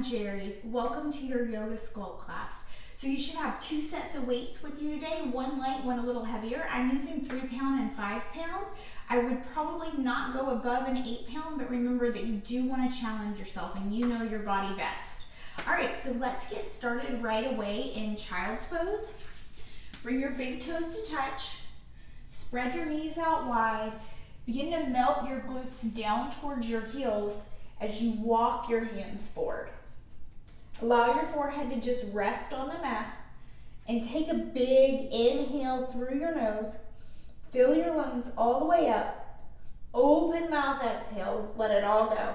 I'm Jerry. Welcome to your yoga sculpt class. So you should have 2 sets of weights with you today, one light, one a little heavier. I'm using 3 pound and 5 pound. I would probably not go above an 8 pound, but remember that you do want to challenge yourself and you know your body best. All right, so let's get started right away in child's pose. Bring your big toes to touch. Spread your knees out wide. Begin to melt your glutes down towards your heels as you walk your hands forward. Allow your forehead to just rest on the mat and take a big inhale through your nose. Fill your lungs all the way up. Open mouth exhale, let it all go.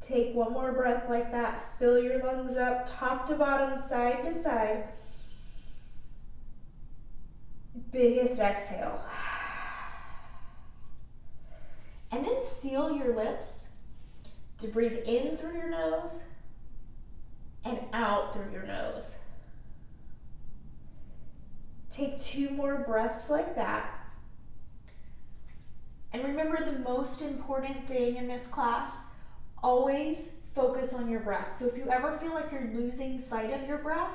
Take one more breath like that. Fill your lungs up, top to bottom, side to side. Biggest exhale. And then seal your lips to breathe in through your nose and out through your nose. Take 2 more breaths like that. And remember, the most important thing in this class, always focus on your breath. So if you ever feel like you're losing sight of your breath,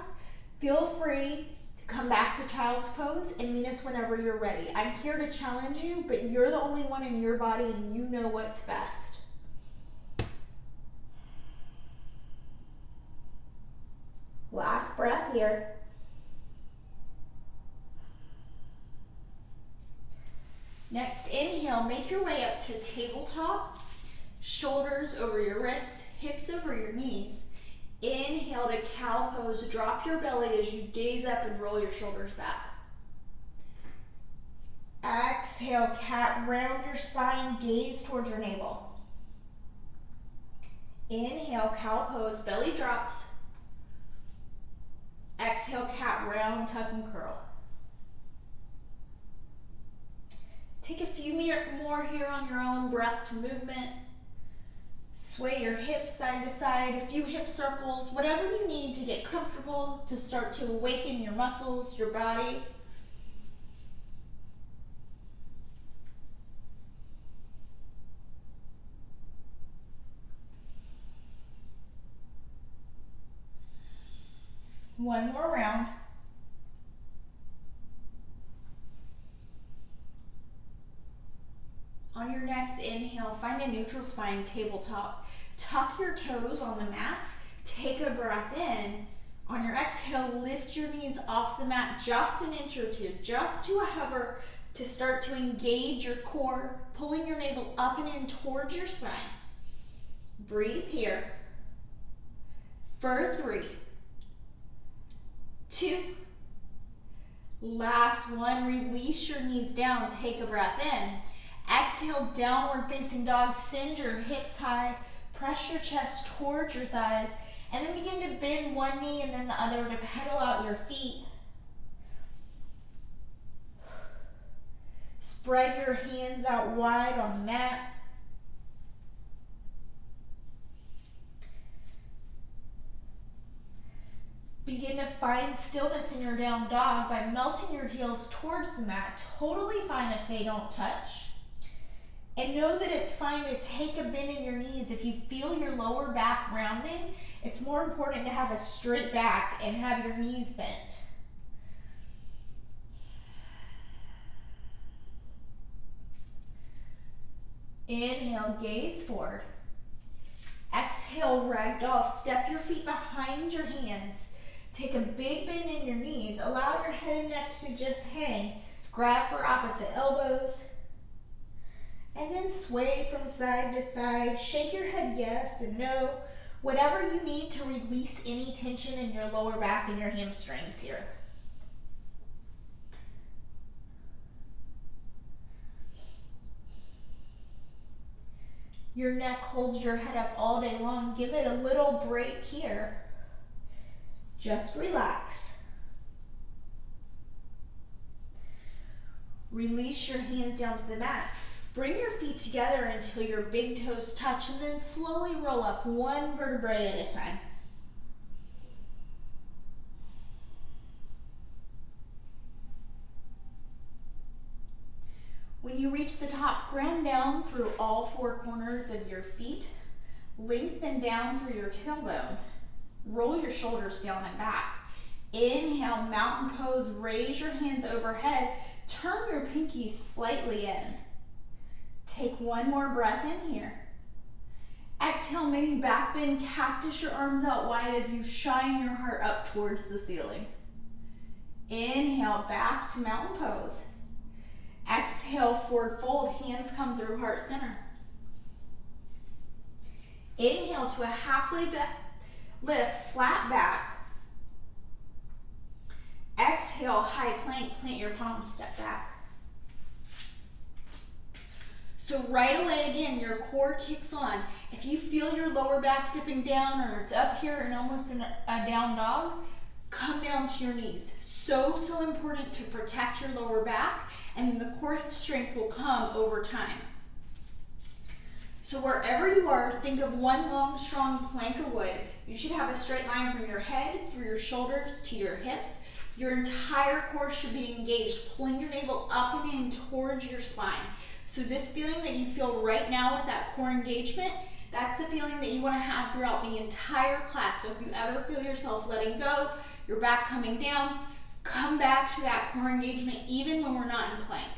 feel free to come back to child's pose and meet us whenever you're ready. I'm here to challenge you, but you're the only one in your body and you know what's best. Last breath here. Next inhale, make your way up to tabletop, shoulders over your wrists, hips over your knees. Inhale to cow pose, drop your belly as you gaze up and roll your shoulders back. Exhale, cat, round your spine, gaze towards your navel. Inhale, cow pose, belly drops. Exhale, cat, round, tuck and curl. Take a few more here on your own, breath to movement. Sway your hips side to side, a few hip circles, whatever you need to get comfortable, to start to awaken your muscles, your body. One more round. On your next inhale, find a neutral spine, tabletop. Tuck your toes on the mat. Take a breath in. On your exhale, lift your knees off the mat just an inch or two, just to a hover, to start to engage your core, pulling your navel up and in towards your spine. Breathe here. For 3, 2, last one. Release your knees down, take a breath in. Exhale, downward facing dog, send your hips high, press your chest towards your thighs, and then begin to bend one knee and then the other to pedal out your feet. Spread your hands out wide on the mat. Begin to find stillness in your down dog by melting your heels towards the mat. Totally fine if they don't touch. And know that it's fine to take a bend in your knees. If you feel your lower back rounding, it's more important to have a straight back and have your knees bent. Inhale, gaze forward. Exhale, ragdoll. Step your feet behind your hands. Take a big bend in your knees. Allow your head and neck to just hang. Grab for opposite elbows. And then sway from side to side. Shake your head yes and no. Whatever you need to release any tension in your lower back and your hamstrings here. Your neck holds your head up all day long. Give it a little break here. Just relax. Release your hands down to the mat. Bring your feet together until your big toes touch and then slowly roll up one vertebrae at a time. When you you reach the top, ground down through all four corners of your feet. Lengthen down through your tailbone. Roll your shoulders down and back. Inhale, mountain pose, raise your hands overhead. Turn your pinkies slightly in. Take one more breath in here. Exhale, mini back bend, cactus your arms out wide as you shine your heart up towards the ceiling. Inhale, back to mountain pose. Exhale, forward fold, hands come through heart center. Inhale to a halfway lift, flat back. Exhale, high plank, plant your palms, step back. So right away, again, your core kicks on. If you feel your lower back dipping down or it's up here and almost in a down dog, come down to your knees. So important to protect your lower back, and the core strength will come over time. So wherever you are, think of one long, strong plank of wood. You should have a straight line from your head, through your shoulders, to your hips. Your entire core should be engaged, pulling your navel up and in towards your spine. So this feeling that you feel right now with that core engagement, that's the feeling that you want to have throughout the entire class. So if you ever feel yourself letting go, your back coming down, come back to that core engagement even when we're not in plank.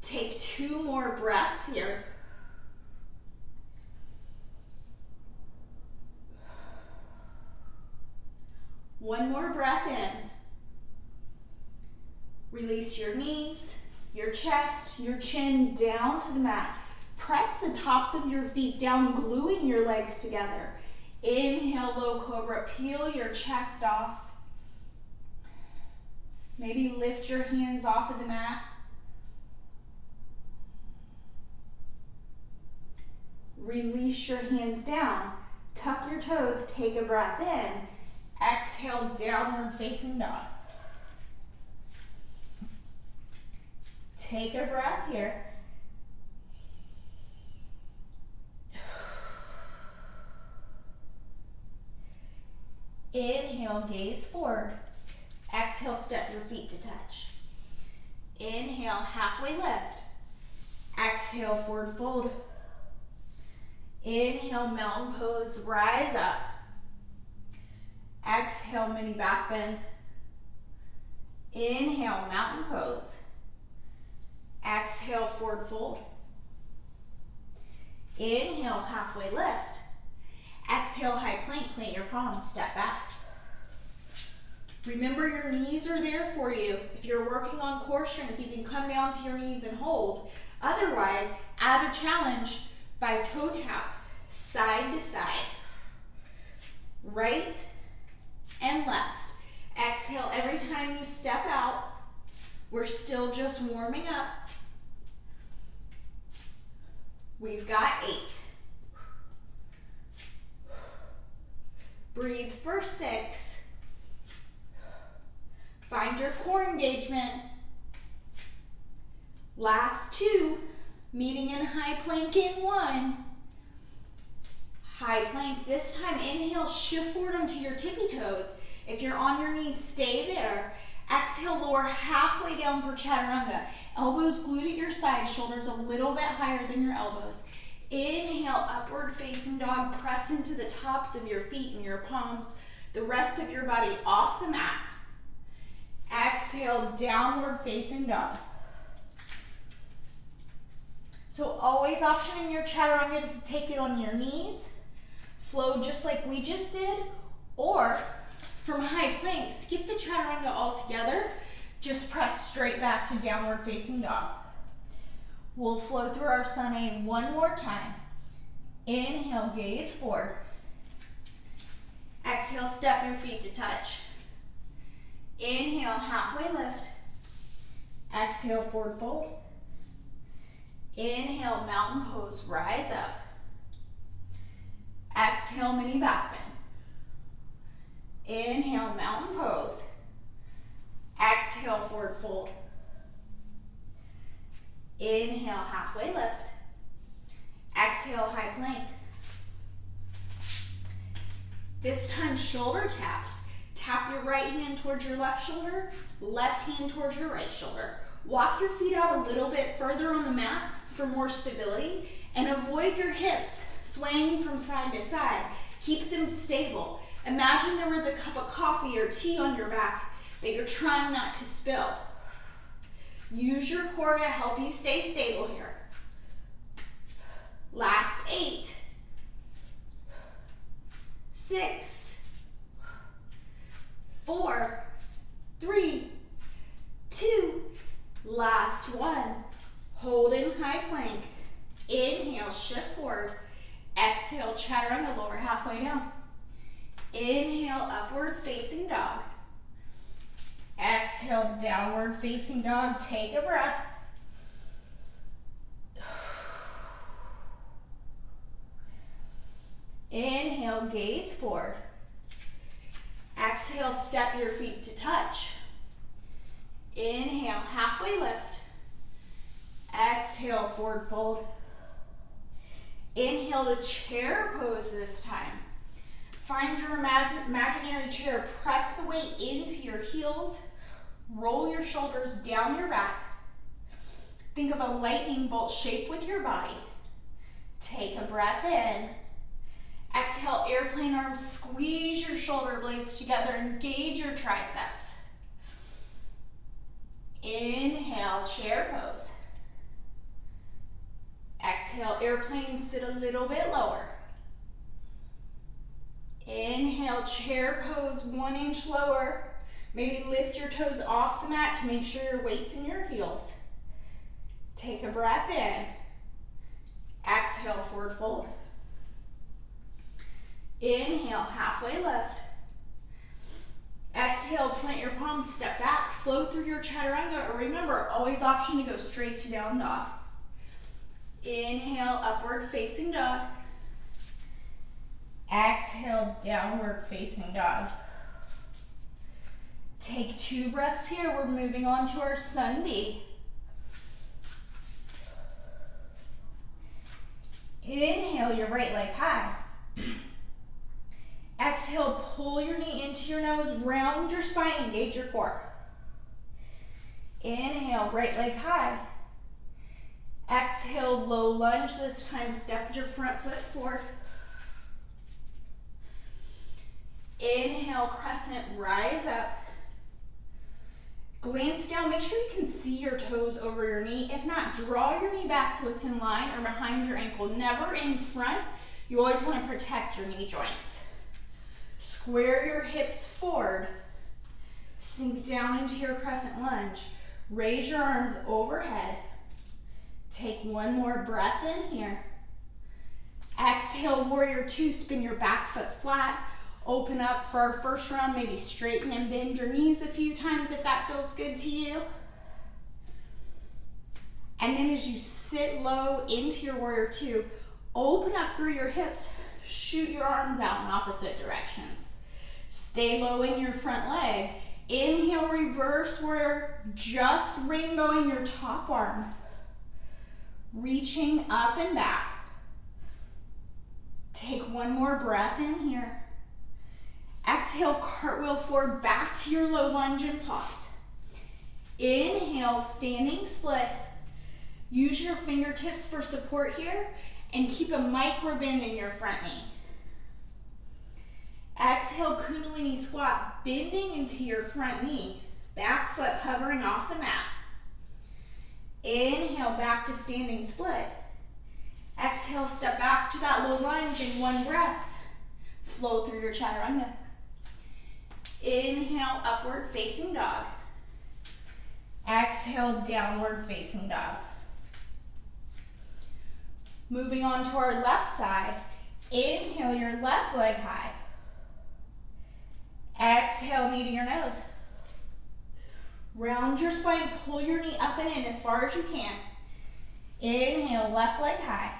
Take 2 more breaths here. One more breath in. Release your knees, your chest, your chin down to the mat. Press the tops of your feet down, gluing your legs together. Inhale, low cobra, peel your chest off. Maybe lift your hands off of the mat. Release your hands down. Tuck your toes, take a breath in. Exhale, downward facing dog. Take a breath here. Inhale, gaze forward. Exhale, step your feet to touch. Inhale, halfway lift. Exhale, forward fold. Inhale, mountain pose, rise up. Exhale, mini back bend. Inhale, mountain pose. Exhale, forward fold. Inhale, halfway lift. Exhale, high plank, plant your palms, step back. Remember, your knees are there for you. If you're working on core strength, you can come down to your knees and hold. Otherwise, add a challenge by toe tap, side to side. Right and left. Exhale every time you step out. We're still just warming up. We've got 8. Breathe for 6. Find your core engagement. Last 2. Meeting in high plank in 1. High plank. This time, inhale, shift forward onto your tippy toes. If you're on your knees, stay there. Exhale, lower halfway down for chaturanga. Elbows glued at your side, shoulders a little bit higher than your elbows. Inhale, upward facing dog. Press into the tops of your feet and your palms. The rest of your body off the mat. Exhale, downward facing dog. So always optioning your chaturanga to take it on your knees. Flow just like we just did. Or from high plank, skip the chaturanga altogether. Just press straight back to downward facing dog. We'll flow through our sun A one more time. Inhale, gaze forward. Exhale, step your feet to touch. Inhale, halfway lift. Exhale, forward fold. Inhale, mountain pose, rise up. Exhale, mini back bend. Inhale, mountain pose. Exhale, forward fold. Inhale, halfway lift. Exhale, high plank. This time, shoulder taps. Tap your right hand towards your left shoulder, left hand towards your right shoulder. Walk your feet out a little bit further on the mat for more stability, and avoid your hips swaying from side to side. Keep them stable. Imagine there was a cup of coffee or tea on your back that you're trying not to spill. Use your core to help you stay stable here. Last 8, 6, 4, 3, 2, last 1. Hold in high plank. Inhale, shift forward. Exhale, chaturanga, lower halfway down. Inhale, upward facing dog. Exhale, downward facing dog. Take a breath. Inhale, gaze forward. Exhale, step your feet to touch. Inhale, halfway lift. Exhale, forward fold. Inhale to chair pose this time. Find your imaginary chair. Press the weight into your heels. Roll your shoulders down your back. Think of a lightning bolt shape with your body. Take a breath in. Exhale, airplane arms. Squeeze your shoulder blades together. Engage your triceps. Inhale, chair pose. Exhale, airplane, sit a little bit lower. Inhale, chair pose, 1 inch lower. Maybe lift your toes off the mat to make sure your weight's in your heels. Take a breath in. Exhale, forward fold. Inhale, halfway lift. Exhale, plant your palms, step back, flow through your chaturanga, or remember, always option to go straight to down dog. Inhale, upward facing dog. Exhale, downward facing dog. Take 2 breaths here. We're moving on to our sun B. Inhale, your right leg high. Exhale, pull your knee into your nose, round your spine, engage your core. Inhale, right leg high. Exhale, low lunge this time. Step your front foot forward. Inhale, crescent, rise up. Glance down, make sure you can see your toes over your knee. If not, draw your knee back so it's in line or behind your ankle, never in front. You always want to protect your knee joints. Square your hips forward. Sink down into your crescent lunge. Raise your arms overhead. Take 1 more breath in here. Exhale, warrior 2, spin your back foot flat. Open up for our first round, maybe straighten and bend your knees a few times if that feels good to you. And then as you sit low into your warrior 2, open up through your hips, shoot your arms out in opposite directions. Stay low in your front leg. Inhale, reverse warrior, just rainbowing your top arm. Reaching up and back. Take 1 more breath in here. Exhale, cartwheel forward, back to your low lunge and pause. Inhale, standing split. Use your fingertips for support here and keep a micro bend in your front knee. Exhale, Kundalini squat, bending into your front knee. Back foot hovering off the mat. Inhale, back to standing split. Exhale, step back to that low lunge in 1 breath. Flow through your chaturanga. Inhale, upward facing dog. Exhale, downward facing dog. Moving on to our left side. Inhale, your left leg high. Exhale, knee to your nose. Round your spine, pull your knee up and in as far as you can. Inhale, left leg high.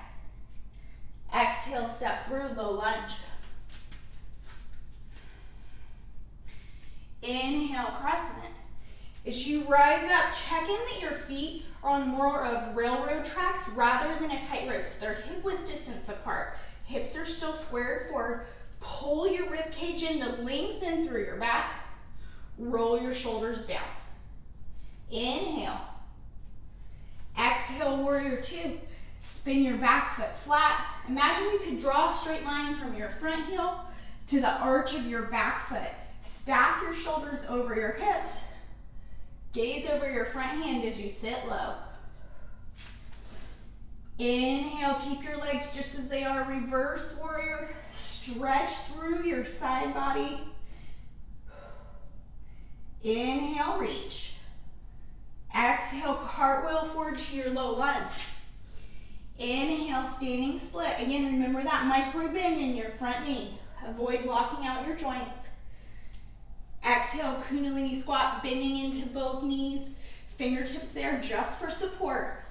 Exhale, step through, low lunge. Inhale, crescent. As you rise up, check in that your feet are on more of railroad tracks rather than a tightrope. So they're hip width distance apart. Hips are still squared forward. Pull your rib cage in to lengthen through your back. Roll your shoulders down. Inhale. Exhale, warrior two. Spin your back foot flat. Imagine you could draw a straight line from your front heel to the arch of your back foot. Stack your shoulders over your hips. Gaze over your front hand as you sit low. Inhale, keep your legs just as they are. Reverse warrior. Stretch through your side body. Inhale, reach. Exhale, cartwheel forward to your low lunge. Inhale, standing split. Again, remember that micro bend in your front knee. Avoid locking out your joints. Exhale, Kundalini squat, bending into both knees. Fingertips there just for support.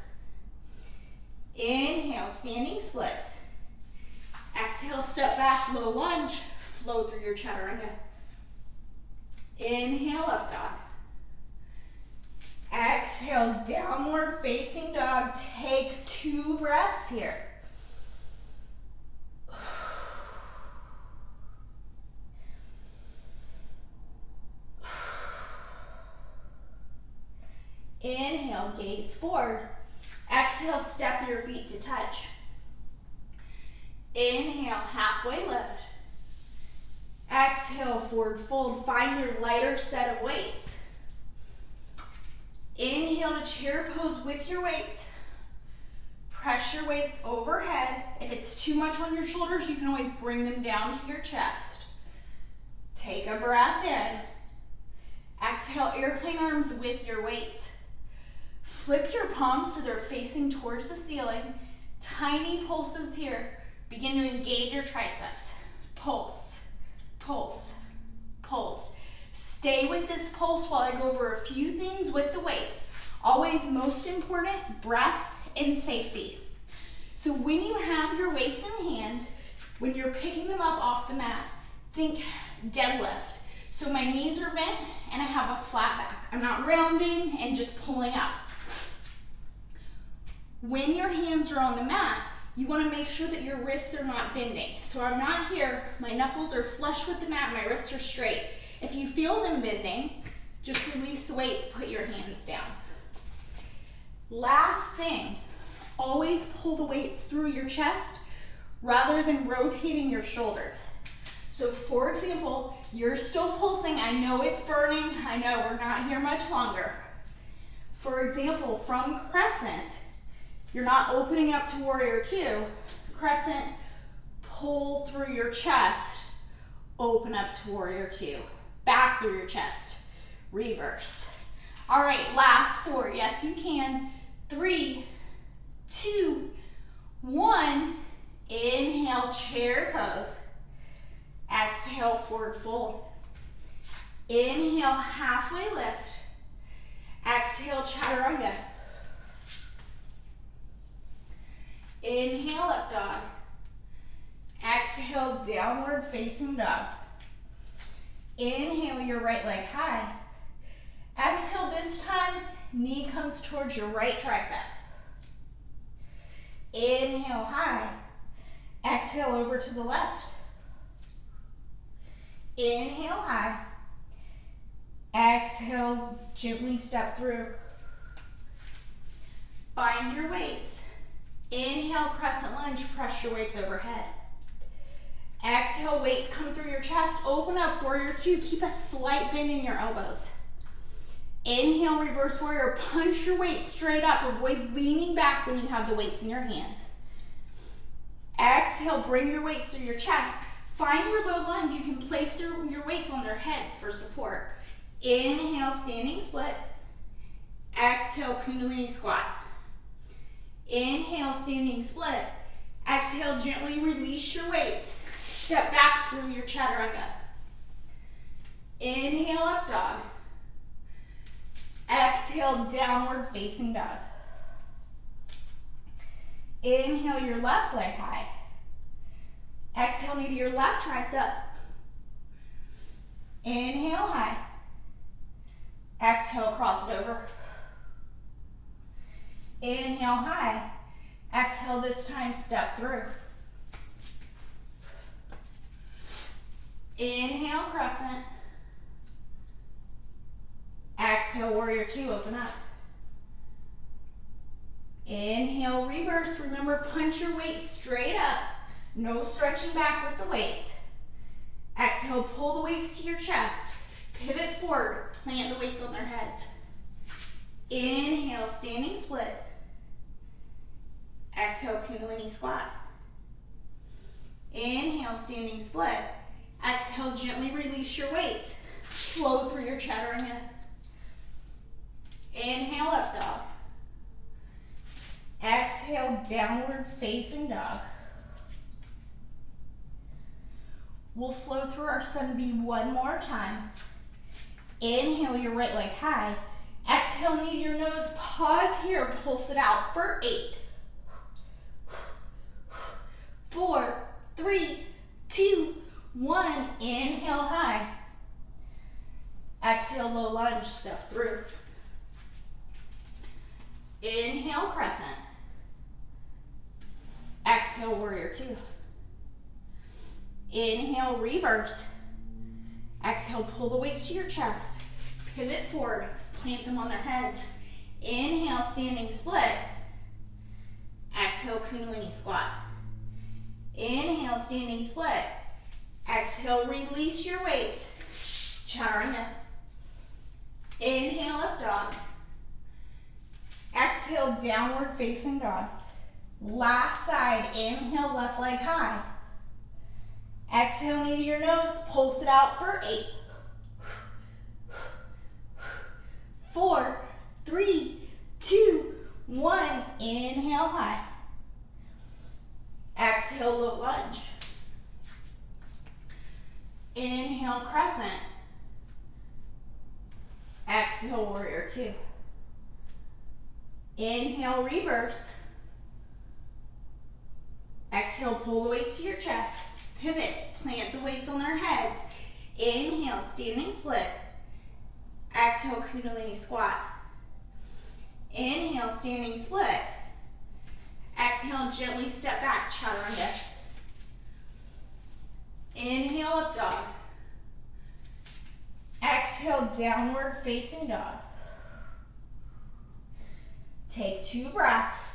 Inhale, standing split. Exhale, step back, low lunge. Flow through your chaturanga. Inhale, up dog. Exhale, downward facing dog. Take 2 breaths here. Inhale, gaze forward. Exhale, step your feet to touch. Inhale, halfway lift. Exhale, forward fold. Find your lighter set of weights. Inhale to chair pose with your weights. Press your weights overhead. If it's too much on your shoulders, you can always bring them down to your chest. Take a breath in. Exhale, airplane arms with your weights. Flip your palms so they're facing towards the ceiling. Tiny pulses here. Begin to engage your triceps. Pulse, pulse, pulse. Stay with this pulse while I go over a few things with the weights. Always most important, breath and safety. So when you have your weights in hand, when you're picking them up off the mat, think deadlift. So my knees are bent and I have a flat back. I'm not rounding and just pulling up. When your hands are on the mat, you want to make sure that your wrists are not bending. So I'm not here, my knuckles are flush with the mat, my wrists are straight. If you feel them bending, just release the weights, put your hands down. Last thing, always pull the weights through your chest rather than rotating your shoulders. So for example, you're still pulsing, I know it's burning, I know we're not here much longer. For example, from crescent, you're not opening up to warrior two. Crescent, pull through your chest, open up to warrior two. Back through your chest, reverse. All right, last 4, yes you can. 3, 2, 1. Inhale, chair pose. Exhale, forward fold. Inhale, halfway lift. Exhale, chaturanga. Inhale, up dog. Exhale, downward facing dog. Inhale, your right leg high. Exhale this time, knee comes towards your right tricep. Inhale, high. Exhale, over to the left. Inhale, high. Exhale, gently step through. Find your weights. Inhale, crescent lunge, press your weights overhead. Exhale, weights come through your chest, open up, warrior two, keep a slight bend in your elbows. Inhale, reverse warrior, punch your weight straight up, avoid leaning back when you have the weights in your hands. Exhale, bring your weights through your chest. Find your low lunge, you can place your weights on their heads for support. Inhale, standing split. Exhale, Kundalini squat. Inhale, standing split. Exhale, gently release your weights. Step back through your chaturanga. Inhale, up dog. Exhale, downward facing dog. Inhale, your left leg high. Exhale, knee to your left tricep. Inhale, high. Exhale, cross it over. Inhale, high. Exhale, this time step through. Inhale, crescent. Exhale, warrior two, open up. Inhale, reverse. Remember, punch your weight straight up. No stretching back with the weights. Exhale, pull the weights to your chest. Pivot forward, plant the weights on their heads. Inhale, standing split. Exhale, Kundalini squat. Inhale, standing split. Exhale, gently release your weights. Flow through your chaturanga. Inhale, up dog. Exhale, downward facing dog. We'll flow through our sun B one more time. Inhale your right leg high. Exhale, knee to your nose. Pause here, pulse it out for 8, 4, 3, 2, 1. Inhale high. Exhale, low lunge, step through. Inhale, crescent. Exhale, warrior 2. Inhale, reverse. Exhale, pull the weights to your chest. Pivot forward, plant them on their heads. Inhale, standing split. Exhale, Kundalini squat. Inhale, standing split. Exhale, release your weights. Chaturanga. Inhale, up dog. Exhale, downward facing dog. Last side, inhale, left leg high. Exhale, knee to your nose, pulse it out for 8, 4, 3, 2, 1. Inhale high. Exhale, low lunge. Inhale, crescent. Exhale, warrior 2. Inhale, reverse. Exhale, pull the weights to your chest. Pivot, plant the weights on their heads. Inhale, standing split. Exhale, Kundalini squat. Inhale, standing split. Exhale, gently step back, chaturanga. Inhale, up dog. Exhale, downward facing dog. Take 2 breaths.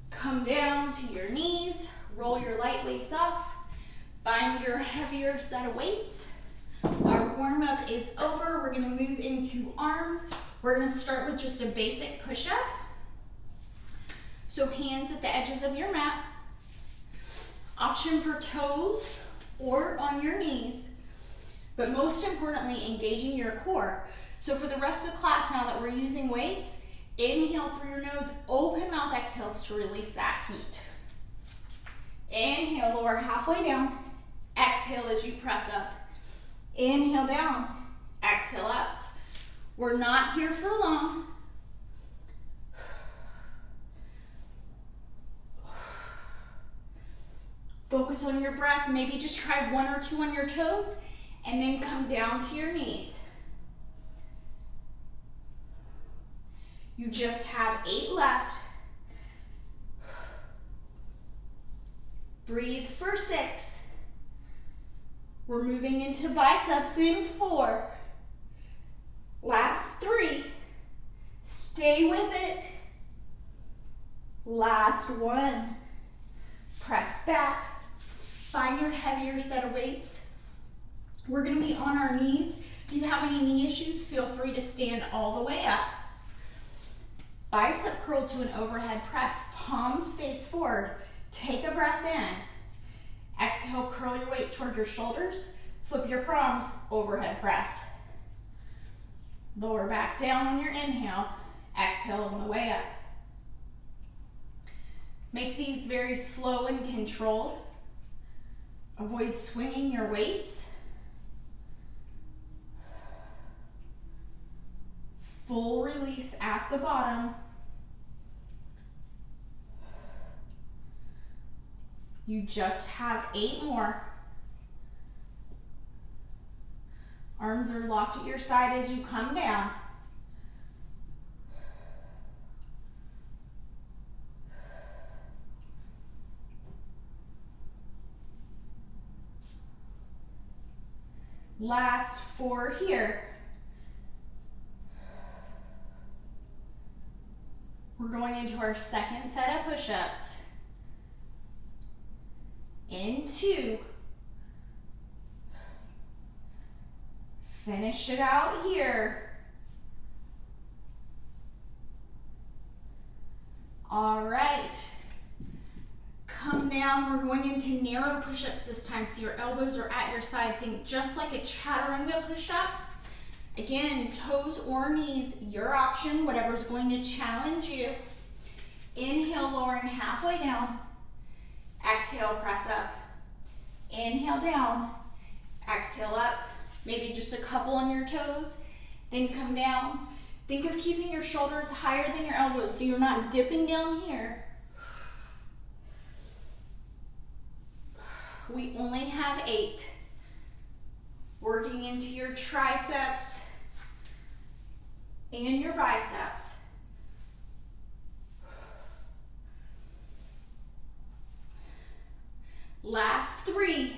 Come down to your knees, roll your light weights off, find your heavier set of weights. Our warm-up is over. We're gonna move into arms. We're gonna start with just a basic push-up. So hands at the edges of your mat. Option for toes or on your knees, but most importantly, engaging your core. So for the rest of class, now that we're using weights, inhale through your nose, open mouth exhales to release that heat. Inhale, lower halfway down. Exhale as you press up. Inhale down, exhale up. We're not here for long. Focus on your breath. Maybe just try 1 or 2 on your toes and then come down to your knees. You just have 8 left. Breathe for 6. We're moving into biceps in 4. Last 3. Stay with it. Last 1. Press back. Find your heavier set of weights. We're going to be on our knees. If you have any knee issues, feel free to stand all the way up. Bicep curl to an overhead press. Palms face forward. Take a breath in. Exhale, curl your weights toward your shoulders. Flip your palms, overhead press. Lower back down on your inhale. Exhale on the way up. Make these very slow and controlled. Avoid swinging your weights. Full release at the bottom. You just have 8 more. Arms are locked at your side as you come down. Last 4 here. We're going into our second set of push-ups. In 2. Finish it out here. All right. Come down. We're going into narrow push-ups this time, so your elbows are at your side. Think just like a chaturanga push-up. Again, toes or knees, your option, whatever's going to challenge you. Inhale, lowering halfway down. Exhale, press up. Inhale down. Exhale up. Maybe just a couple on your toes. Then come down. Think of keeping your shoulders higher than your elbows so you're not dipping down here. We only have 8. Working into your triceps and your biceps. Last 3.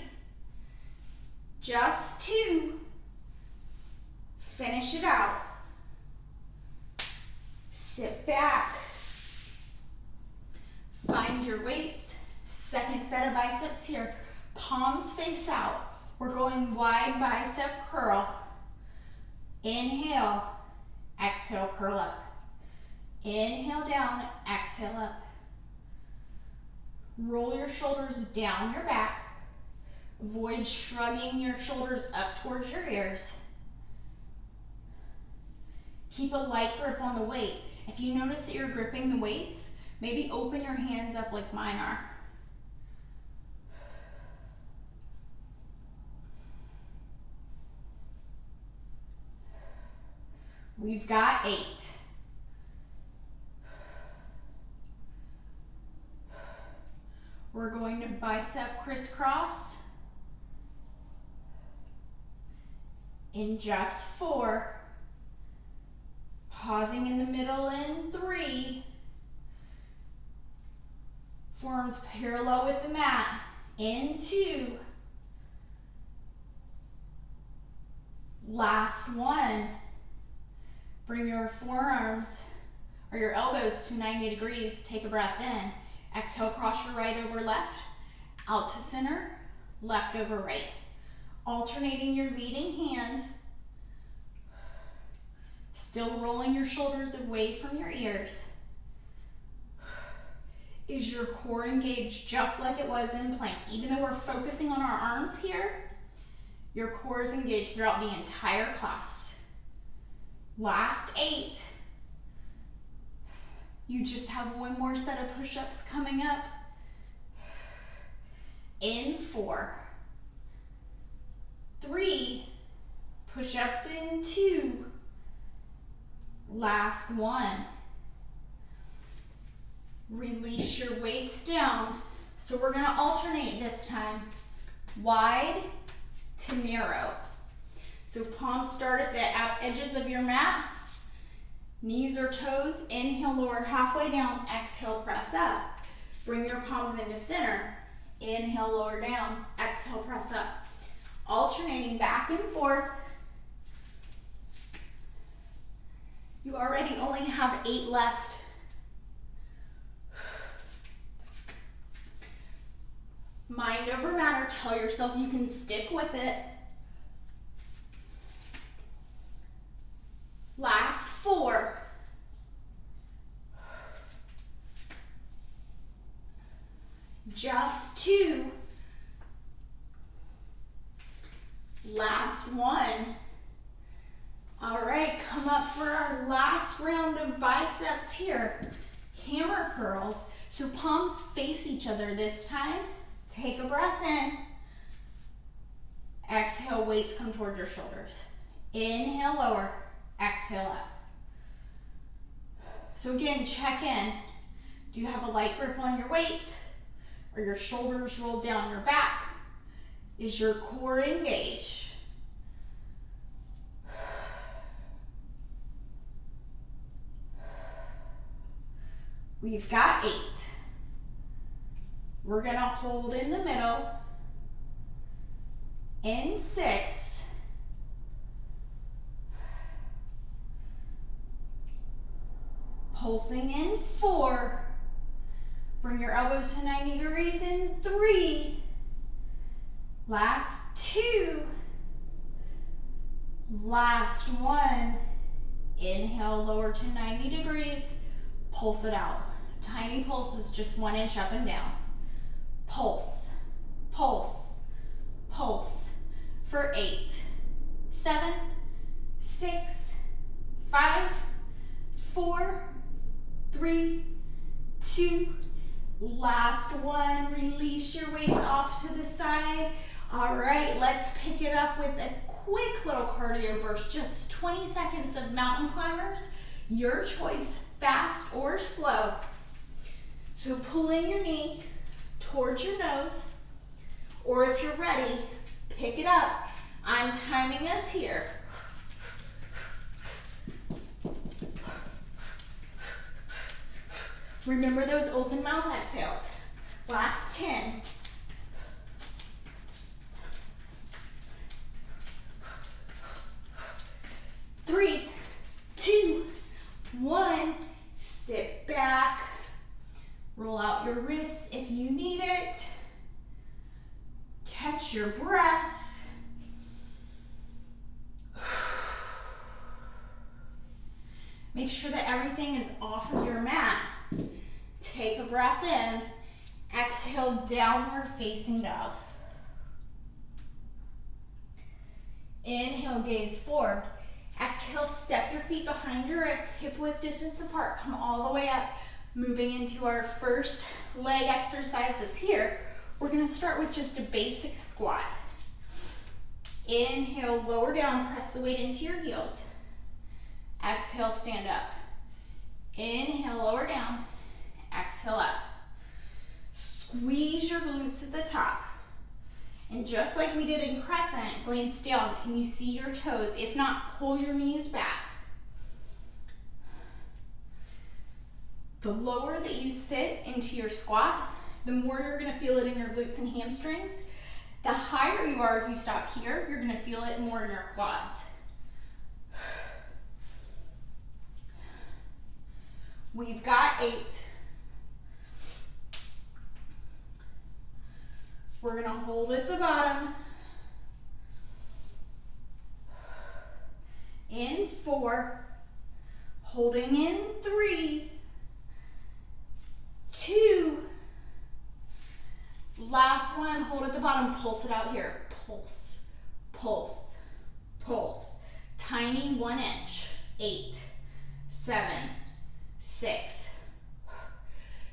Just 2. Finish it out. Sit back. Find your weights. Second set of biceps here. Palms face out. We're going wide bicep curl. Inhale. Exhale, curl up. Inhale down. Exhale up. Roll your shoulders down your back. Avoid shrugging your shoulders up towards your ears. Keep a light grip on the weight. If you notice that you're gripping the weights, maybe open your hands up like mine are. We've got 8. We're going to bicep crisscross in just 4. Pausing in the middle in 3. Forearms parallel with the mat in 2. Last 1. Bring your forearms or your elbows to 90 degrees. Take a breath in. Exhale, cross your right over left, out to center, left over right. Alternating your leading hand. Still rolling your shoulders away from your ears. Is your core engaged just like it was in plank? Even though we're focusing on our arms here, your core is engaged throughout the entire class. Last 8. You just have one more set of push-ups coming up. In 4. 3. Push-ups in 2. Last 1. Release your weights down. So we're going to alternate this time. Wide to narrow. So palms start at the edges of your mat. Knees or toes. Inhale, lower halfway down. Exhale, press up. Bring your palms into center. Inhale, lower down. Exhale, press up. Alternating back and forth. You already only have 8 left. Mind over matter. Tell yourself you can stick with it. Last 4. Just 2. Last 1. All right, come up for our last round of biceps here. Hammer curls. So palms face each other this time. Take a breath in. Exhale, weights come towards your shoulders. Inhale, lower. Exhale up. So again, check in. Do you have a light grip on your weights? Are your shoulders rolled down your back? Is your core engaged? We've got 8. We're going to hold in the middle. In 6. Pulsing in 4. Bring your elbows to 90 degrees in 3. Last 2. Last 1. Inhale, lower to 90 degrees. Pulse it out. Tiny pulses, just 1 inch up and down. Pulse, pulse, pulse. For 8, 7, 6, 5, 4, 3, 2. Last one. Release your weight off to the side. All right, let's pick it up with a quick little cardio burst. Just 20 seconds of mountain climbers. Your choice, fast or slow. So pulling your knee towards your nose, or if you're ready, pick it up. I'm timing us here. Remember those open mouth exhales. Last 10. Three, 2, 1. Sit back. Roll out your wrists if you need it. Catch your breath. Make sure that everything is off of your mat. Take a breath in. Exhale, downward facing dog. Inhale, gaze forward. Exhale, step your feet behind your wrists, hip width distance apart. Come all the way up. Moving into our first leg exercises here. We're gonna start with just a basic squat. Inhale, lower down, press the weight into your heels. Exhale, stand up. Inhale, lower down. Exhale up. Squeeze your glutes at the top. And just like we did in crescent, glance down. Can you see your toes? If not, pull your knees back. The lower that you sit into your squat, the more you're gonna feel it in your glutes and hamstrings. The higher you are, if you stop here, you're gonna feel it more in your quads. We've got 8. We're gonna hold at the bottom. In 4, holding in 3, 2, last one, hold at the bottom, pulse it out here. Pulse, pulse, pulse. Tiny 1 inch. 8, 7, 6.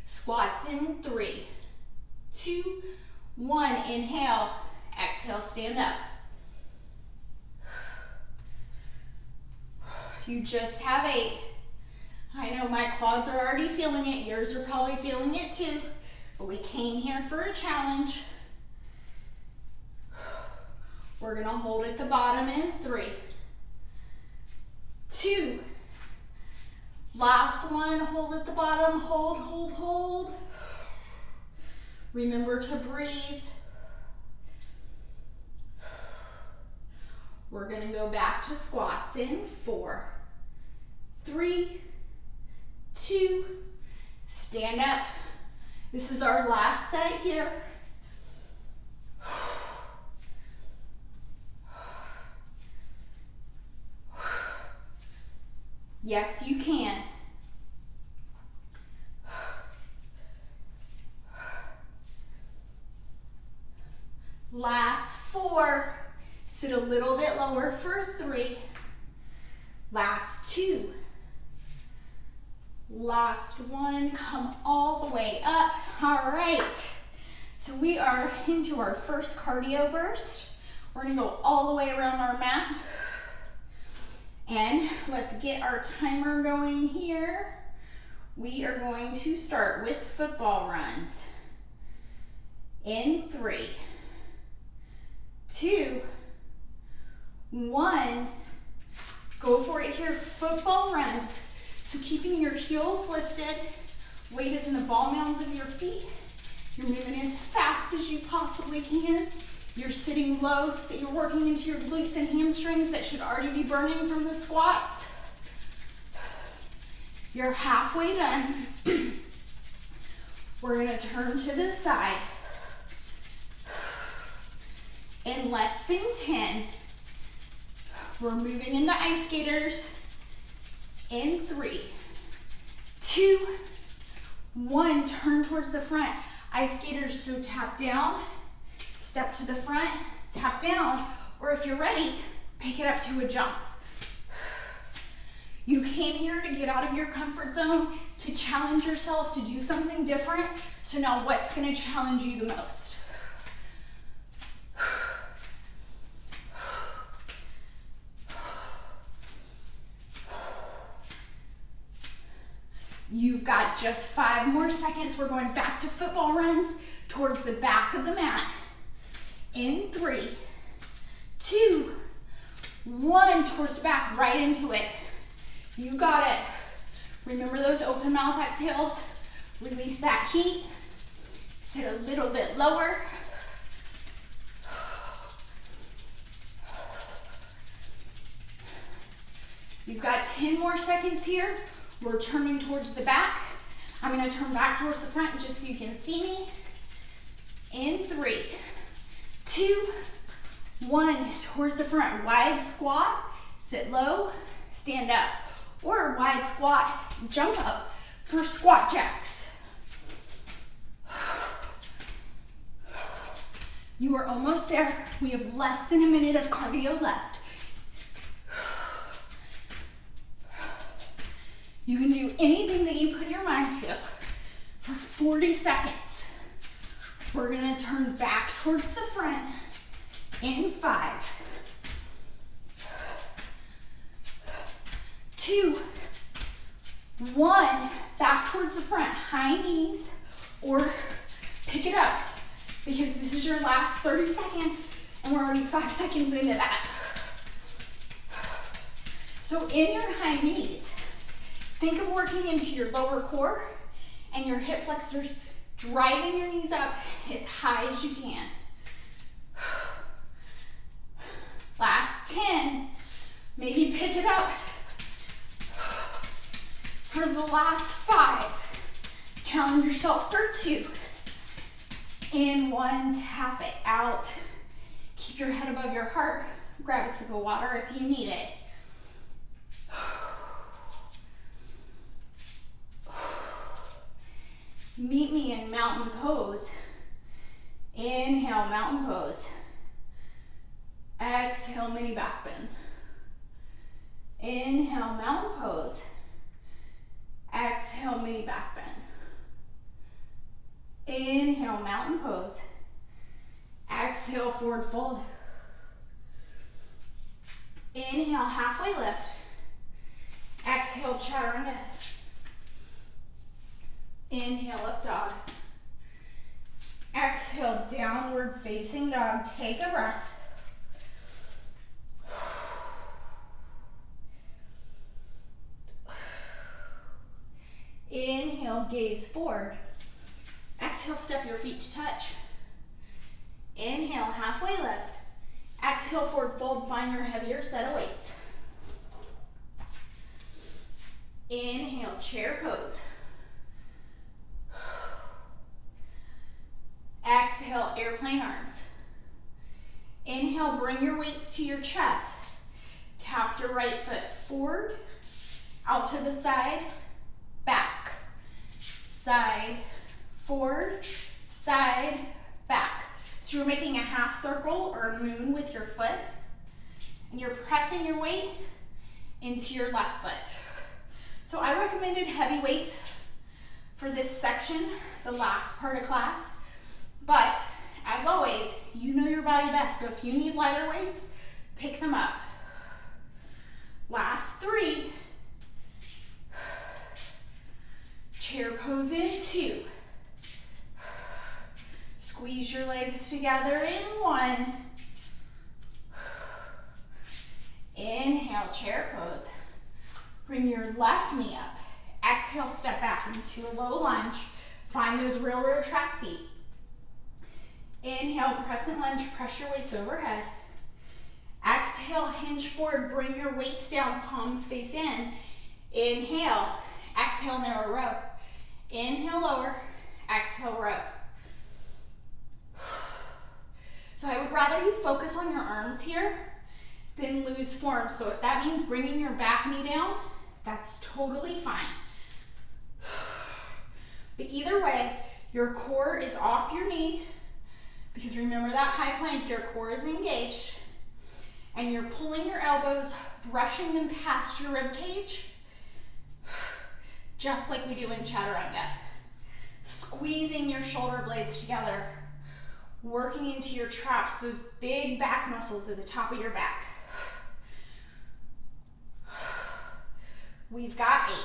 Squats in 3, 2, 1. Inhale, exhale, stand up. You just have 8. I know my quads are already feeling it. Yours are probably feeling it too. But we came here for a challenge. We're gonna hold at the bottom in 3, 2. Last one, hold at the bottom. Hold, hold, hold. Remember to breathe. We're gonna go back to squats in 4, 3, 2, stand up. This is our last set here. Yes, you can. Last 4. Sit a little bit lower for 3. Last 2. Last 1. Come all the way up. All right. So we are into our first cardio burst. We're gonna go all the way around our mat. And let's get our timer going here. We are going to start with football runs. In 3, 2, 1. Go for it here, football runs. So keeping your heels lifted, weight is in the ball mounds of your feet. You're moving as fast as you possibly can. You're sitting low so that you're working into your glutes and hamstrings that should already be burning from the squats. You're halfway done. We're gonna turn to the side. In less than 10, we're moving into ice skaters. In 3, 2, 1, turn towards the front. Ice skaters, so tap down, step to the front, tap down, or if you're ready, pick it up to a jump. You came here to get out of your comfort zone, to challenge yourself, to do something different. So now what's gonna challenge you the most? You've got just 5 more seconds. We're going back to football runs towards the back of the mat. In 3, 2, 1, towards the back, right into it. You got it. Remember those open mouth exhales. Release that heat. Sit a little bit lower. You've got 10 more seconds here. We're turning towards the back. I'm gonna turn back towards the front just so you can see me. In 3, 2, 1, towards the front. Wide squat, sit low, stand up. Or wide squat, jump up for squat jacks. You are almost there. We have less than a minute of cardio left. You can do anything that you put your mind to for 40 seconds. We're gonna turn back towards the front in 5, 2, 1, back towards the front, high knees, or pick it up because this is your last 30 seconds and we're already 5 seconds into that. So in your high knees, think of working into your lower core and your hip flexors, driving your knees up as high as you can. Last 10, maybe pick it up. For the last 5, challenge yourself for 2. In 1, tap it out. Keep your head above your heart. Grab a sip of water if you need it. Meet me in mountain pose. Inhale, mountain pose. Exhale, mini back bend. Inhale, mountain pose. Exhale, mini back bend. Inhale, mountain pose. Exhale, forward fold. Inhale, halfway lift. Exhale, chaturanga. Inhale, up dog. Exhale, downward facing dog. Take a breath. Inhale, gaze forward. Exhale, step your feet to touch. Inhale, halfway lift. Exhale, forward fold. Find your heavier set of weights. Inhale, chair pose. Exhale, airplane arms. Inhale, bring your weights to your chest. Tap your right foot forward, out to the side, back, side, forward, side, back. So you're making a half circle or a moon with your foot, and you're pressing your weight into your left foot. So I recommended heavy weights for this section, the last part of class, but as always, you know your body best, so if you need lighter weights, pick them up. Last 3. Chair pose in 2. Squeeze your legs together in 1. Inhale, chair pose. Bring your left knee up. Exhale, step back into a low lunge. Find those railroad track feet. Inhale, crescent lunge, press your weights overhead. Exhale, hinge forward, bring your weights down, palms face in. Inhale, Exhale, narrow row. Inhale, lower. Exhale, row. So I would rather you focus on your arms here than lose form. So if that means bringing your back knee down, that's totally fine. But either way, your core is off your knee, because remember that high plank, your core is engaged, and you're pulling your elbows, brushing them past your rib cage, just like we do in chaturanga. Squeezing your shoulder blades together, working into your traps, those big back muscles at the top of your back. We've got 8.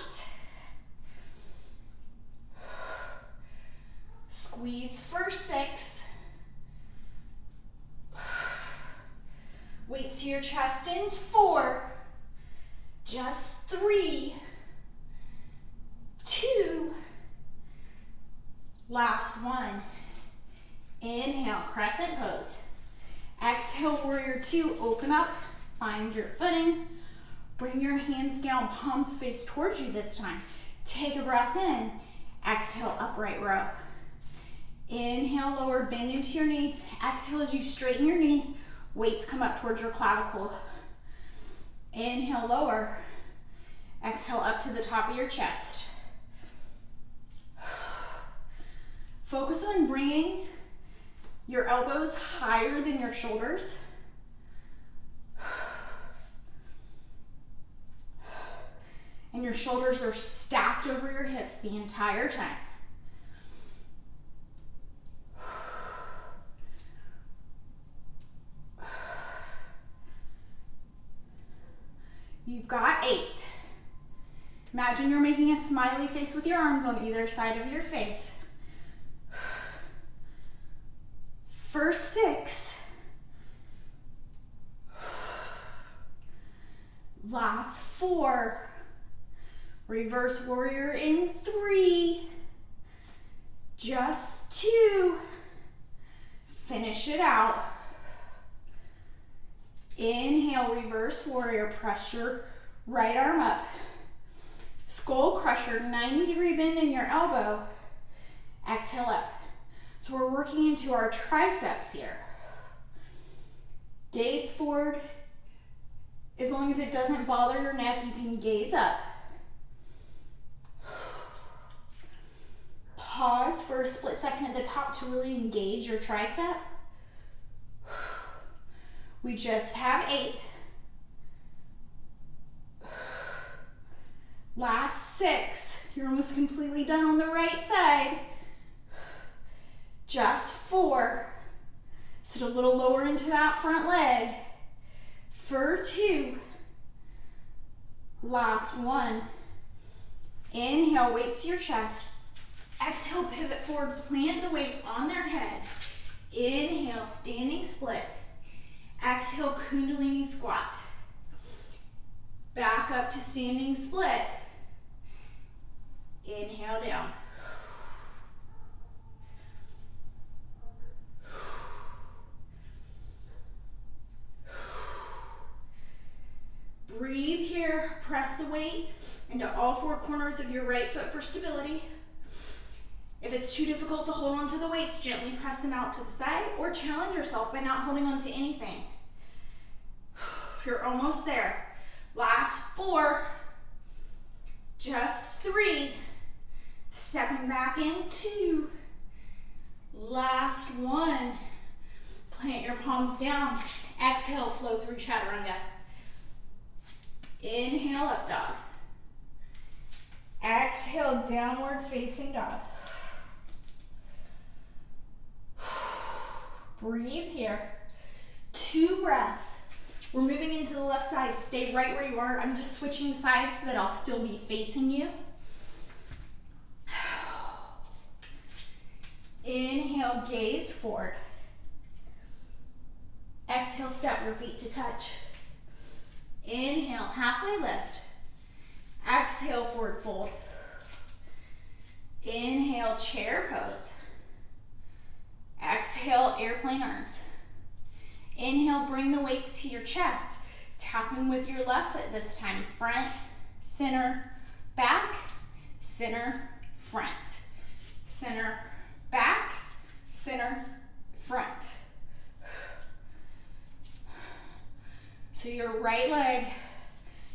Squeeze for 6. Weights to your chest in 4. Just 3. 2. Last one. Inhale, crescent pose. Exhale, warrior 2. Open up, find your footing. Bring your hands down, palms face towards you this time. Take a breath in. Exhale, upright row. Inhale, lower, bend into your knee. Exhale as you straighten your knee. Weights come up towards your clavicle. Inhale, lower. Exhale, up to the top of your chest. Focus on bringing your elbows higher than your shoulders. And your shoulders are stacked over your hips the entire time. You've got 8. Imagine you're making a smiley face with your arms on either side of your face. First 6. Last 4. Reverse warrior in 3. Just 2. Finish it out. Inhale, reverse warrior. Press your right arm up. Skull crusher, 90-degree bend in your elbow. Exhale up. So we're working into our triceps here. Gaze forward. As long as it doesn't bother your neck, you can gaze up. Pause for a split second at the top to really engage your tricep. We just have 8. Last 6. You're almost completely done on the right side. Just 4. Sit a little lower into that front leg. For 2. Last 1. Inhale, weights to your chest. Exhale, pivot forward, plant the weights on their heads. Inhale, standing split. Exhale, kundalini squat. Back up to standing split. Inhale down. Breathe here, press the weight into all 4 corners of your right foot for stability. If it's too difficult to hold on to the weights, gently press them out to the side or challenge yourself by not holding on to anything. You're almost there. Last 4. Just 3. Stepping back in 2. Last 1. Plant your palms down. Exhale, flow through chaturanga. Inhale, up dog. Exhale, downward facing dog. Breathe here. 2 breaths. We're moving into the left side. Stay right where you are. I'm just switching sides so that I'll still be facing you. Inhale, gaze forward. Exhale, step your feet to touch. Inhale, halfway lift. Exhale, forward fold. Inhale, chair pose. Exhale, airplane arms. Inhale, bring the weights to your chest. Tapping with your left foot this time. Front, center, back. center, front, center, back, center, front. So your right leg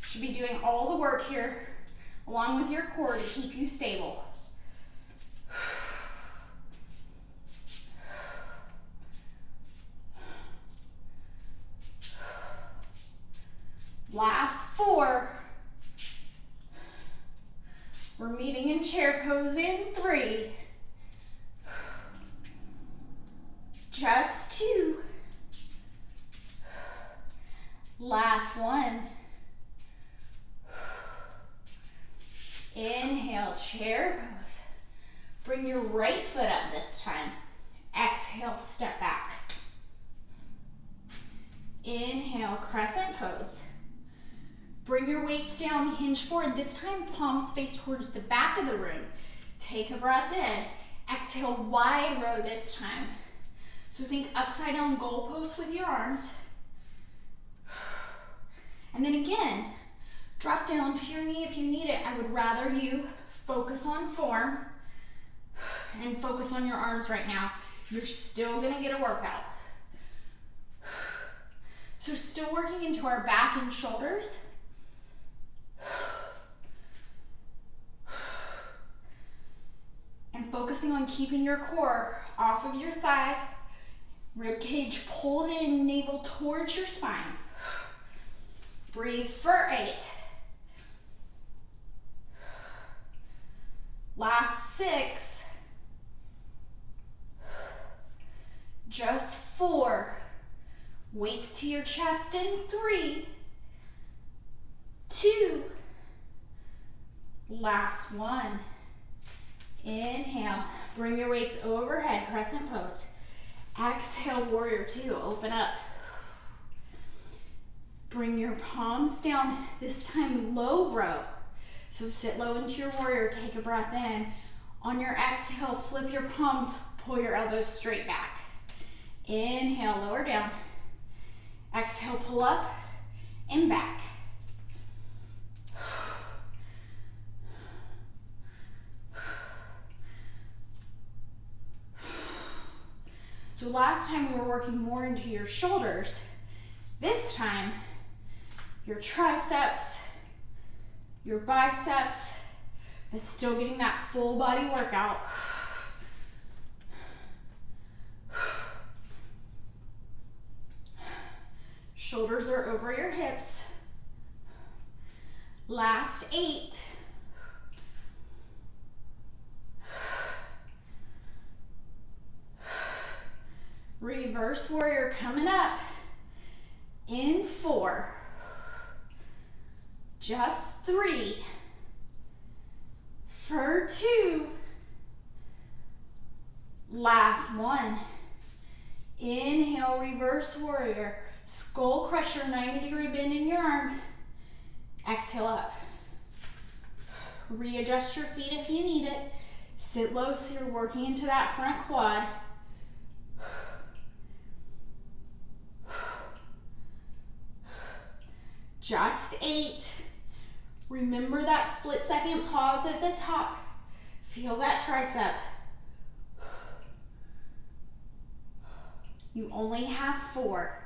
should be doing all the work here, along with your core, to keep you stable. Last 4. We're meeting in chair pose in 3. Just 2. Last 1. Inhale, chair pose. Bring your right foot up this time. Exhale, step back. Inhale, crescent pose. Bring your weights down, hinge forward. This time, palms face towards the back of the room. Take a breath in. Exhale, wide row this time. So think upside down goalpost with your arms. And then again, drop down to your knee if you need it. I would rather you focus on form and focus on your arms right now. You're still gonna get a workout. So still working into our back and shoulders. And focusing on keeping your core off of your thigh, rib cage pulled in, navel towards your spine. Breathe for 8. Last 6. Just 4. Weights to your chest in 3, 2. Last 1. Inhale, bring your weights overhead, crescent pose. Exhale, warrior 2, open up. Bring your palms down, this time low row. So sit low into your warrior, take a breath in. On your exhale, flip your palms, pull your elbows straight back. Inhale, lower down. Exhale, pull up and back. So last time we were working more into your shoulders. This time, your triceps, your biceps, but still getting that full body workout. Shoulders are over your hips. Last 8. Reverse warrior coming up in 4. Just 3. For 2. Last 1. Inhale, reverse warrior. Skull crusher, 90-degree bend in your arm. Exhale up. Readjust your feet if you need it. Sit low so you're working into that front quad. Just 8. Remember that split second pause at the top. Feel that tricep. You only have 4.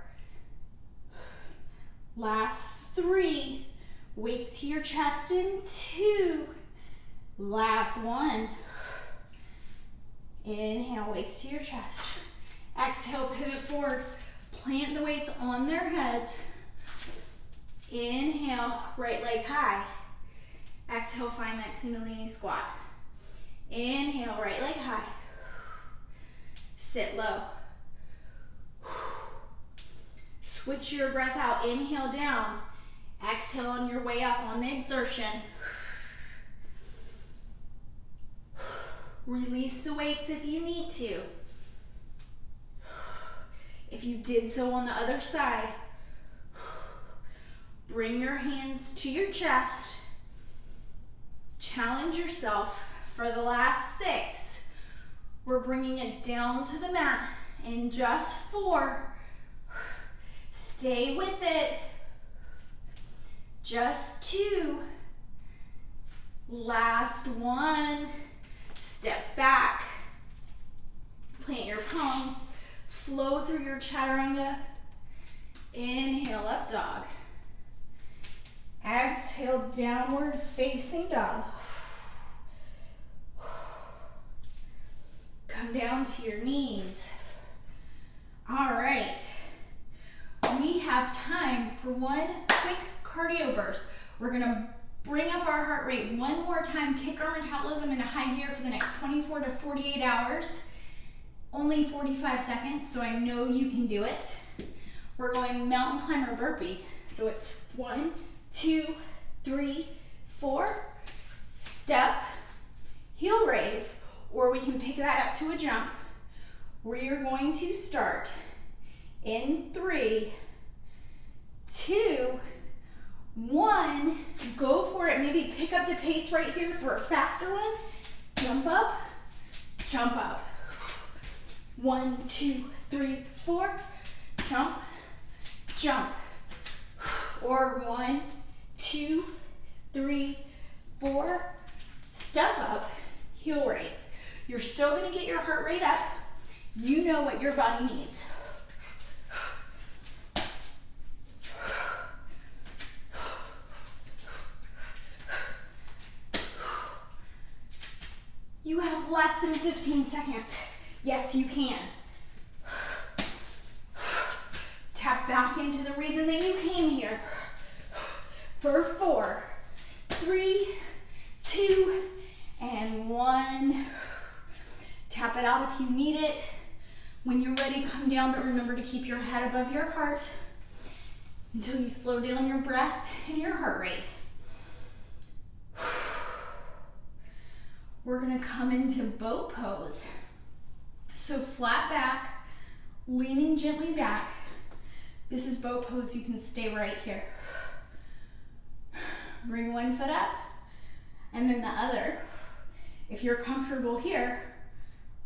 Last 3. Weights to your chest in 2. Last 1. Inhale, weights to your chest. Exhale, pivot forward. Plant the weights on their heads. Inhale, right leg high. Exhale, find that Kundalini squat. Inhale, right leg high. Sit low. Switch your breath out. Inhale down. Exhale on your way up on the exertion. Release the weights if you need to. If you did so on the other side, bring your hands to your chest. Challenge yourself. For the last 6, we're bringing it down to the mat in just 4. Stay with it. Just 2. Last one. Step back. Plant your palms. Flow through your chaturanga. Inhale, up dog. Exhale, downward facing dog. Come down to your knees. All right. We have time for one quick cardio burst. We're gonna bring up our heart rate one more time, kick our metabolism into high gear for the next 24 to 48 hours. Only 45 seconds, so I know you can do it. We're going mountain climber burpee. So it's 1, 2, 3, 4. Step, heel raise, or we can pick that up to a jump. We are going to start in 3, 2, 1. Go for it. Maybe pick up the pace right here for a faster one. Jump up, jump up. 1, 2, 3, 4. Jump, jump. Or 1, 2, 3, 4. Step up, heel raise. You're still going to get your heart rate up. You know what your body needs. You have less than 15 seconds. Yes, you can. Tap back into the reason that you came here. For 4, 3, 2, and 1. Tap it out if you need it. When you're ready, come down, but remember to keep your head above your heart until you slow down your breath and your heart rate. We're gonna come into boat pose. So flat back, leaning gently back. This is boat pose, you can stay right here. Bring one foot up, and then the other. If you're comfortable here,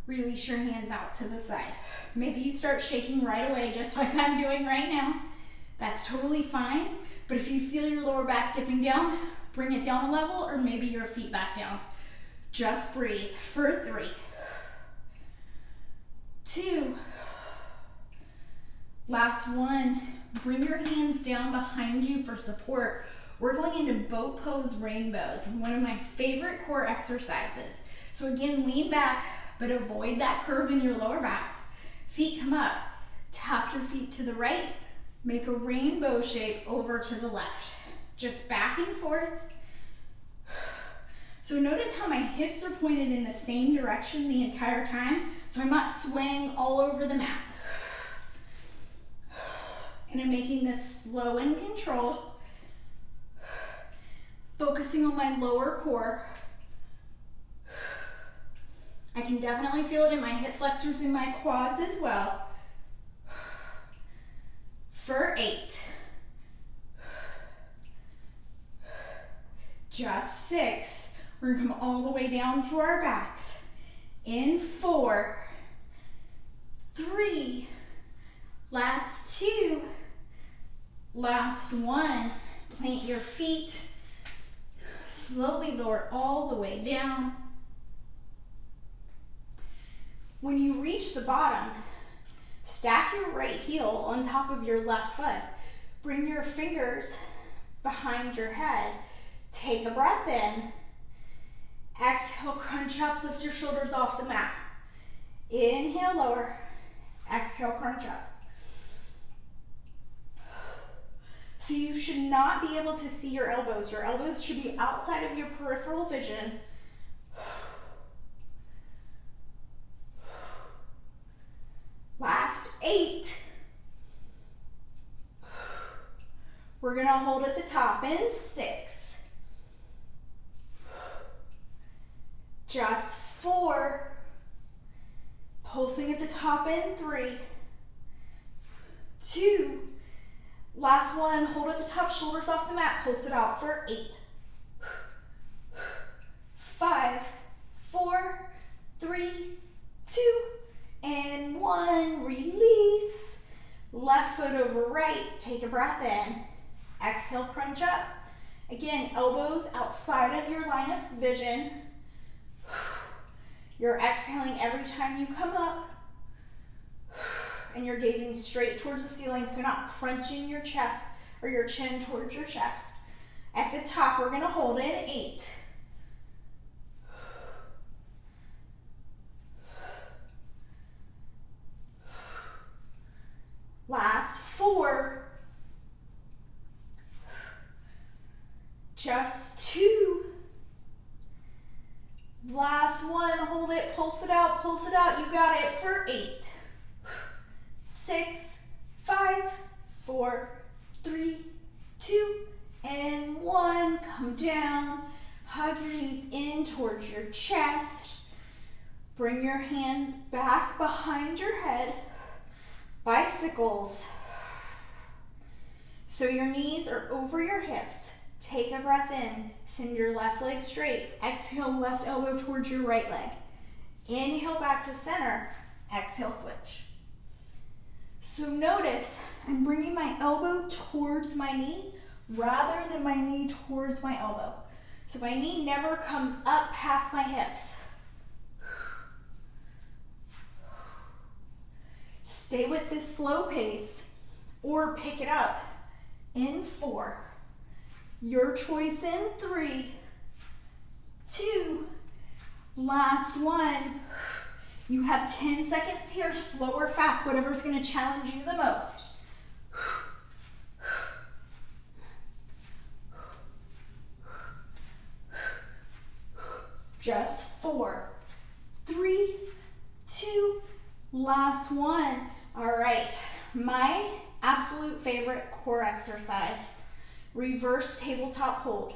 release your hands out to the side. Maybe you start shaking right away, just like I'm doing right now. That's totally fine, but if you feel your lower back dipping down, bring it down a level, or maybe your feet back down. Just breathe for 3, 2, last one. Bring your hands down behind you for support. We're going into boat pose rainbows, one of my favorite core exercises. So again, lean back, but avoid that curve in your lower back. Feet come up, tap your feet to the right, make a rainbow shape over to the left. Just back and forth. So notice how my hips are pointed in the same direction the entire time, so I'm not swaying all over the mat. And I'm making this slow and controlled, focusing on my lower core. I can definitely feel it in my hip flexors and my quads as well. For 8. Just 6. We're gonna come all the way down to our backs. In 4, 3, last 2, last 1. Plant your feet. Slowly lower all the way down. When you reach the bottom, stack your right heel on top of your left foot. Bring your fingers behind your head. Take a breath in. Exhale, crunch up, lift your shoulders off the mat. Inhale, lower. Exhale, crunch up. So you should not be able to see your elbows. Your elbows should be outside of your peripheral vision. Last 8. We're gonna hold at the top in 6. Just 4. Pulsing at the top in 3, 2. Last one, hold at the top, shoulders off the mat, pulse it out for 8, 5, 4, 3, 2, and 1. Release. Left foot over right, take a breath in. Exhale, crunch up. Again, elbows outside of your line of vision. You're exhaling every time you come up, and you're gazing straight towards the ceiling, so not crunching your chest or your chin towards your chest. At the top, we're gonna hold in 8. Last 4. Just 2. Last 1, hold it, pulse it out, you got it for 8. 6, 5, 4, 3, 2, and 1. Come down, hug your knees in towards your chest. Bring your hands back behind your head. Bicycles. So your knees are over your hips. Take a breath in, send your left leg straight. Exhale, left elbow towards your right leg. Inhale back to center. Exhale, switch. So notice I'm bringing my elbow towards my knee rather than my knee towards my elbow. So my knee never comes up past my hips. Stay with this slow pace or pick it up in 4. Your choice in 3, 2, last 1. You have 10 seconds here, slow or fast, whatever's gonna challenge you the most. Just 4, 3, 2, last 1. All right, my absolute favorite core exercise, reverse tabletop hold.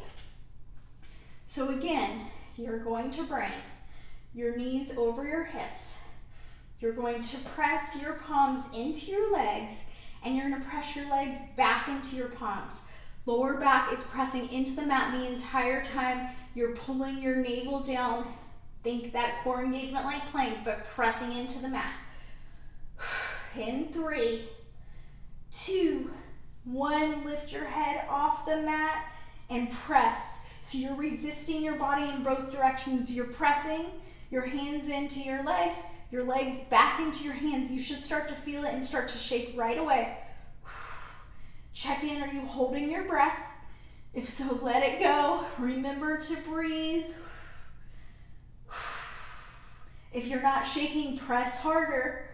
So again, you're going to bring your knees over your hips. You're going to press your palms into your legs, and you're gonna press your legs back into your palms. Lower back is pressing into the mat the entire time. You're pulling your navel down. Think that core engagement like plank, but pressing into the mat. In 3, 2, 1, lift your head off the mat and press. So you're resisting your body in both directions. You're pressing your hands into your legs back into your hands. You should start to feel it and start to shake right away. Check in, are you holding your breath? If so, let it go. Remember to breathe. If you're not shaking, press harder.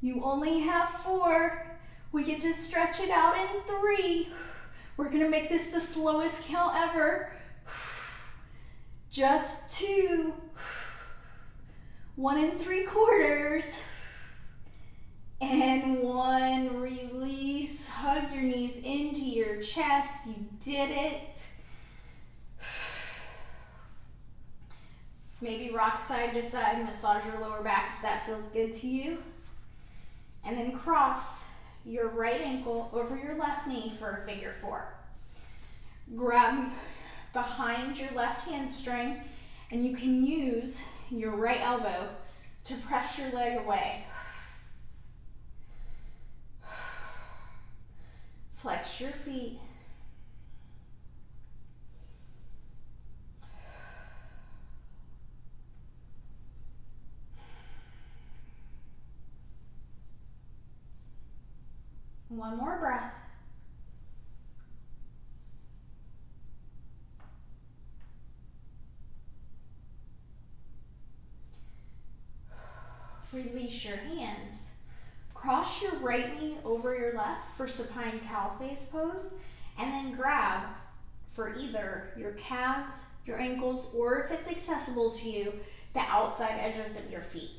You only have 4. We get to stretch it out in 3. We're gonna make this the slowest count ever. Just 2. 1 3/4. And 1, release. Hug your knees into your chest. You did it. Maybe rock side to side, massage your lower back if that feels good to you. And then cross your right ankle over your left knee for a figure 4. Grab behind your left hamstring, and you can use your right elbow to press your leg away. Flex your feet. One more breath. Release your hands. Cross your right knee over your left for supine cow face pose, and then grab for either your calves, your ankles, or if it's accessible to you, the outside edges of your feet.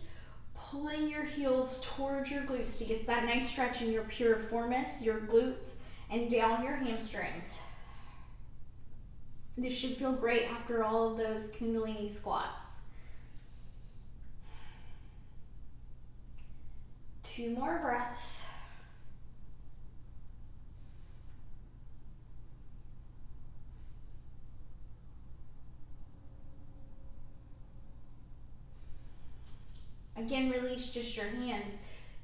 Pulling your heels towards your glutes to get that nice stretch in your piriformis, your glutes, and down your hamstrings. This should feel great after all of those Kundalini squats. 2 more breaths. Again, release just your hands.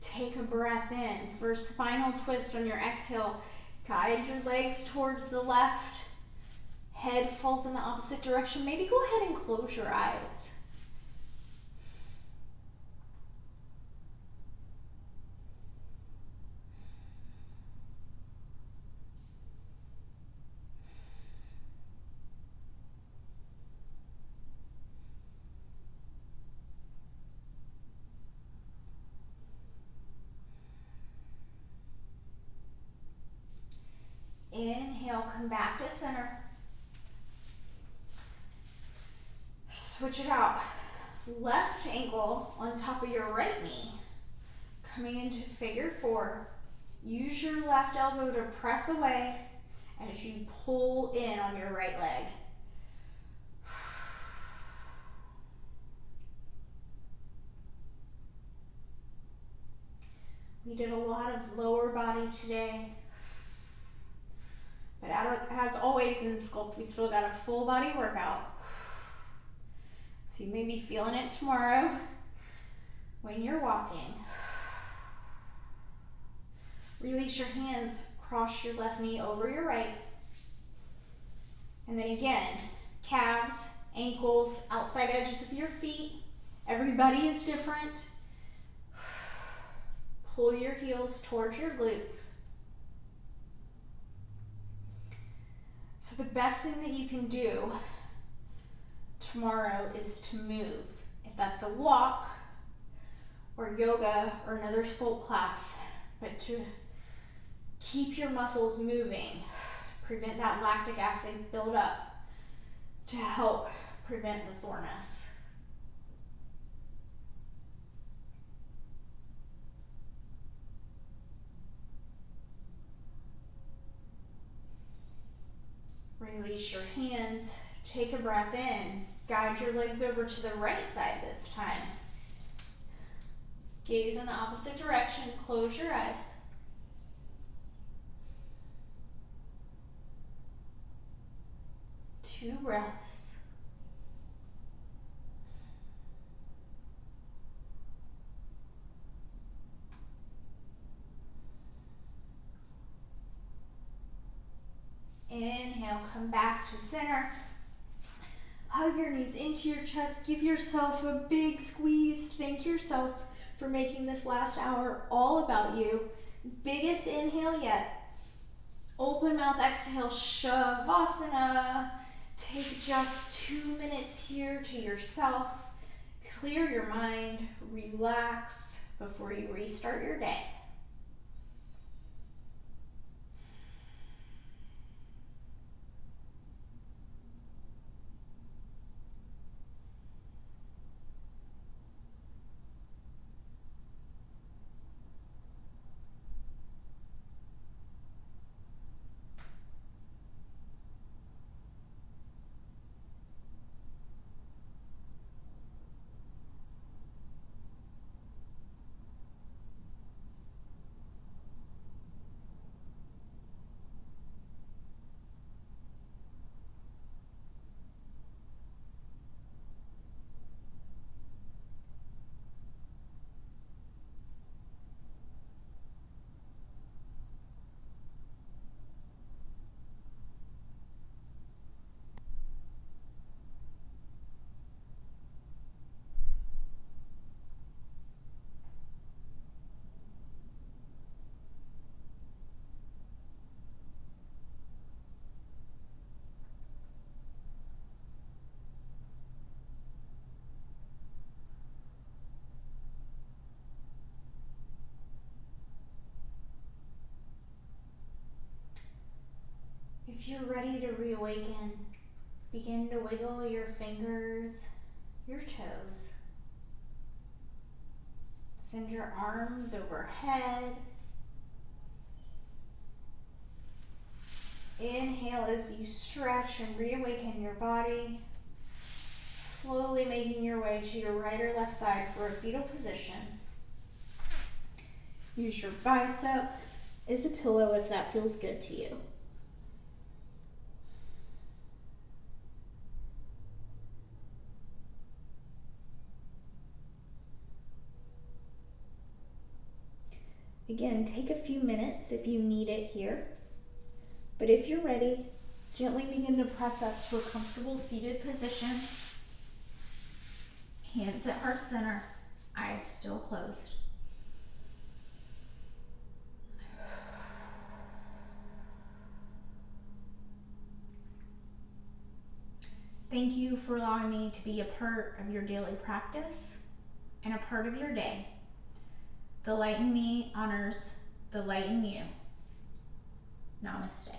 Take a breath in. First final twist on your exhale. Guide your legs towards the left. Head falls in the opposite direction. Maybe go ahead and close your eyes. Inhale, come back to center. Switch it out. Left ankle on top of your right knee. Coming into figure four. Use your left elbow to press away as you pull in on your right leg. We did a lot of lower body today. But as always in Sculpt, we still got a full body workout. So you may be feeling it tomorrow when you're walking. Release your hands, cross your left knee over your right. And then again, calves, ankles, outside edges of your feet. Everybody is different. Pull your heels towards your glutes. So the best thing that you can do tomorrow is to move. If that's a walk or yoga or another Sculpt class, but to keep your muscles moving, prevent that lactic acid buildup to help prevent the soreness. Release your hands, take a breath in, guide your legs over to the right side this time. Gaze in the opposite direction, close your eyes. Two breaths. Inhale, come back to center. Hug your knees into your chest. Give yourself a big squeeze. Thank yourself for making this last hour all about you. Biggest inhale yet. Open mouth exhale, Shavasana. Take just 2 minutes here to yourself. Clear your mind, relax before you restart your day. If you're ready to reawaken, begin to wiggle your fingers, your toes. Send your arms overhead. Inhale as you stretch and reawaken your body. Slowly making your way to your right or left side for a fetal position. Use your bicep as a pillow if that feels good to you. Again, take a few minutes if you need it here. But if you're ready, gently begin to press up to a comfortable seated position. Hands at heart center, eyes still closed. Thank you for allowing me to be a part of your daily practice and a part of your day. The light in me honors the light in you. Namaste.